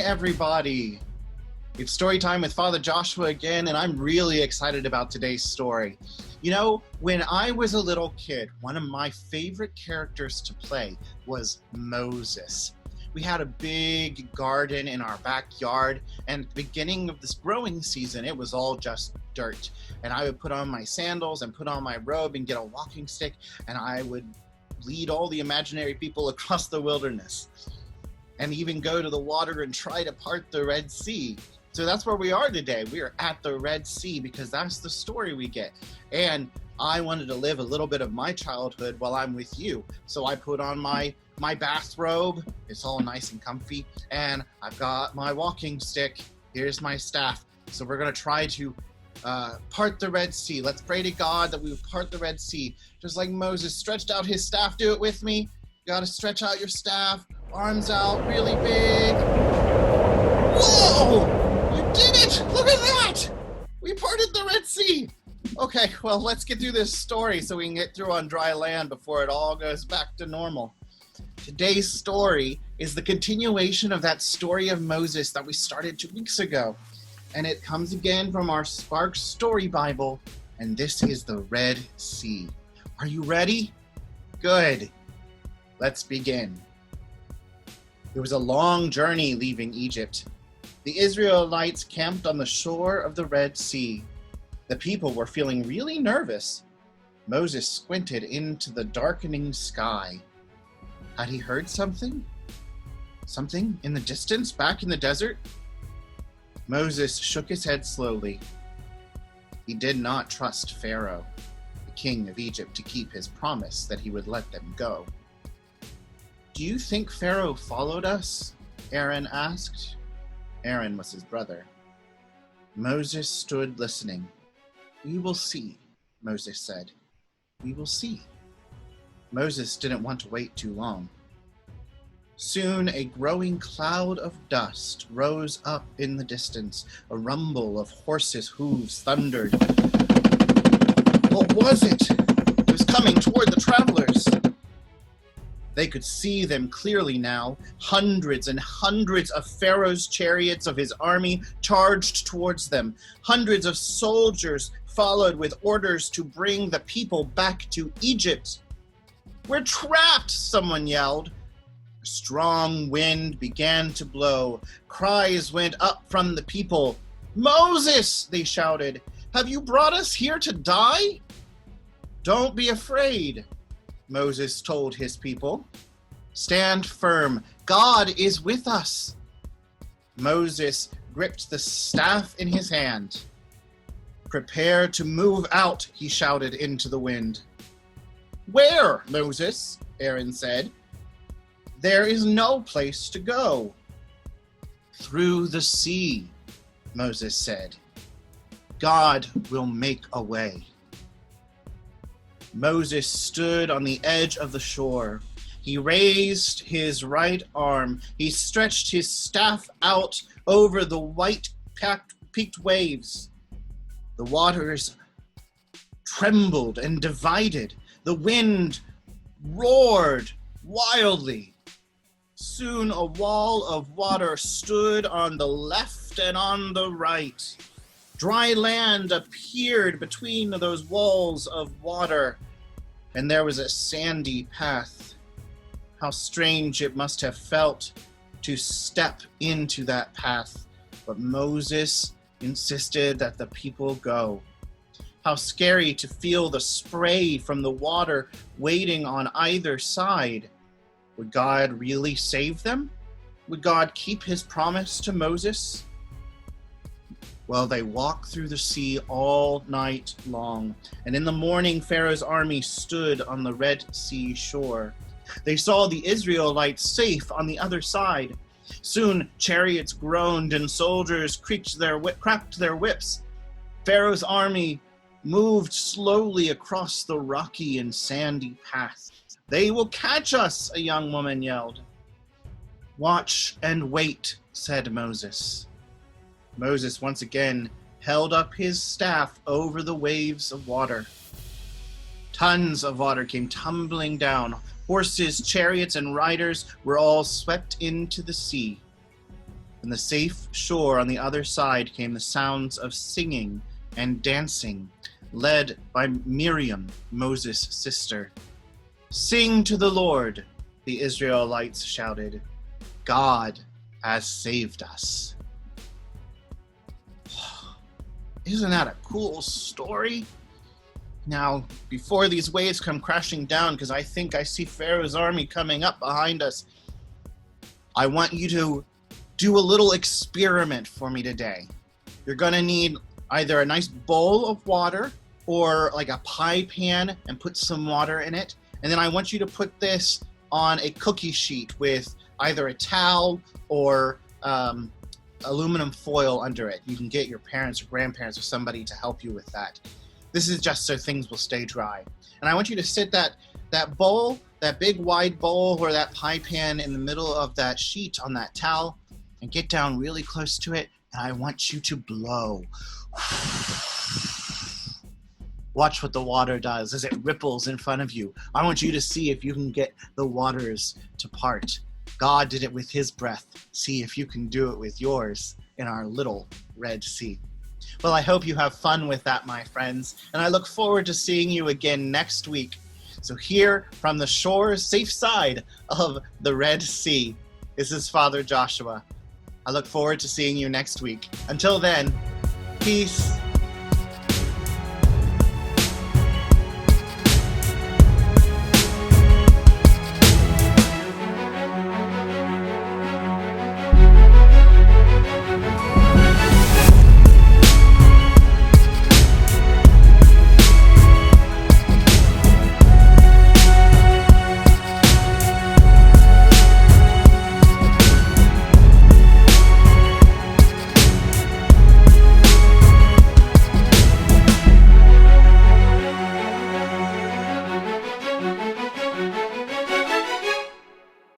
everybody. It's story time with Father Joshua again, and I'm really excited about today's story. You know, when I was a little kid, one of my favorite characters to play was Moses. We had a big garden in our backyard, and at the beginning of this growing season, it was all just dirt. And I would put on my sandals and put on my robe and get a walking stick, and I would lead all the imaginary people across the wilderness and even go to the water and try to part the Red Sea. So that's where we are today. We are at the Red Sea because that's the story we get. And I wanted to live a little bit of my childhood while I'm with you. So I put on my bathrobe. It's all nice and comfy. And I've got my walking stick. Here's my staff. So we're going to try to part the Red Sea. Let's pray to God that we would part the Red Sea. Just like Moses stretched out his staff. Do it with me. You got to stretch out your staff. Arms out really big. Whoa! You did it! Look at that! We parted the Red Sea! Okay, well, let's get through this story so we can get through on dry land before it all goes back to normal. Today's story is the continuation of that story of Moses that we started 2 weeks ago. And it comes again from our Sparks Story Bible, and this is the Red Sea. Are you ready? Good. Let's begin. It was a long journey leaving Egypt. The Israelites camped on the shore of the Red Sea. The people were feeling really nervous. Moses squinted into the darkening sky. Had he heard something? Something in the distance, back in the desert? Moses shook his head slowly. He did not trust Pharaoh, the king of Egypt, to keep his promise that he would let them go. Do you think Pharaoh followed us? Aaron asked. Aaron was his brother. Moses stood listening. We will see, Moses said. We will see. Moses didn't want to wait too long. Soon a growing cloud of dust rose up in the distance. A rumble of horses' hooves thundered. What was it? It was coming toward the travelers. They could see them clearly now. Hundreds and hundreds of Pharaoh's chariots of his army charged towards them. Hundreds of soldiers followed with orders to bring the people back to Egypt. We're trapped, someone yelled. A strong wind began to blow. Cries went up from the people. Moses, they shouted, have you brought us here to die? Don't be afraid, Moses told his people. Stand firm. God is with us. Moses gripped the staff in his hand. Prepare to move out, he shouted into the wind. Where, Moses? Aaron said. There is no place to go. Through the sea, Moses said. God will make a way. Moses stood on the edge of the shore. He raised his right arm. He stretched his staff out over the white-peaked waves. The waters trembled and divided. The wind roared wildly. Soon a wall of water stood on the left and on the right. Dry land appeared between those walls of water, and there was a sandy path. How strange it must have felt to step into that path, but Moses insisted that the people go. How scary to feel the spray from the water waiting on either side. Would God really save them? Would God keep his promise to Moses? Well, they walked through the sea all night long, and in the morning Pharaoh's army stood on the Red Sea shore. They saw the Israelites safe on the other side. Soon chariots groaned and soldiers cracked their whips. Pharaoh's army moved slowly across the rocky and sandy path. They will catch us, a young woman yelled. Watch and wait, said Moses. Moses once again held up his staff over the waves of water. Tons of water came tumbling down. Horses, chariots, and riders were all swept into the sea. From the safe shore on the other side came the sounds of singing and dancing, led by Miriam, Moses' sister. "Sing to the Lord," the Israelites shouted. "God has saved us." Isn't that a cool story? Now, before these waves come crashing down, because I think I see Pharaoh's army coming up behind us, I want you to do a little experiment for me today. You're going to need either a nice bowl of water or like a pie pan and put some water in it. And then I want you to put this on a cookie sheet with either a towel or aluminum foil under it. You can get your parents or grandparents or somebody to help you with that. This is just so things will stay dry. And I want you to sit that bowl, that big wide bowl or that pie pan in the middle of that sheet on that towel, and get down really close to it, and I want you to blow. Watch what the water does as it ripples in front of you. I want you to see if you can get the waters to part. God did it with his breath. See if you can do it with yours in our little Red Sea. Well, I hope you have fun with that, my friends, and I look forward to seeing you again next week. So here from the shore, safe side of the Red Sea, this is Father Joshua. I look forward to seeing you next week. Until then, peace.